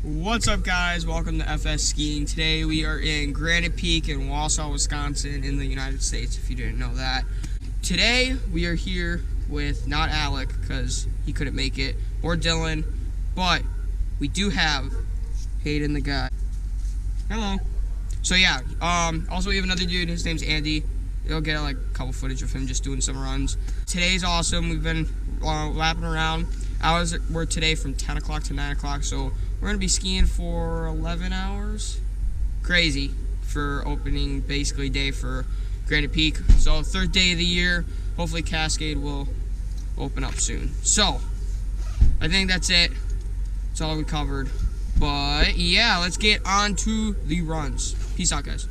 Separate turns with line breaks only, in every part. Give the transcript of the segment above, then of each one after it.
What's up, guys? Welcome to FS Skiing. Today we are in Granite Peak in Wausau, Wisconsin in the United States, if you didn't know that. Today we are here with not Alec because he couldn't make it, or Dylan, but we do have Hayden the guy. Hello. So yeah, also we have another dude, his name's Andy. You'll get like a couple footage of him just doing some runs. Today's awesome. We've been lapping around. We're today from 10 o'clock to 9 o'clock, so we're going to be skiing for 11 hours. Crazy for opening basically day for Granite Peak. So third day of the year. Hopefully Cascade will open up soon. So I think that's it. That's all we covered. But yeah, let's get on to the runs. Peace out, guys.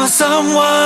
someone.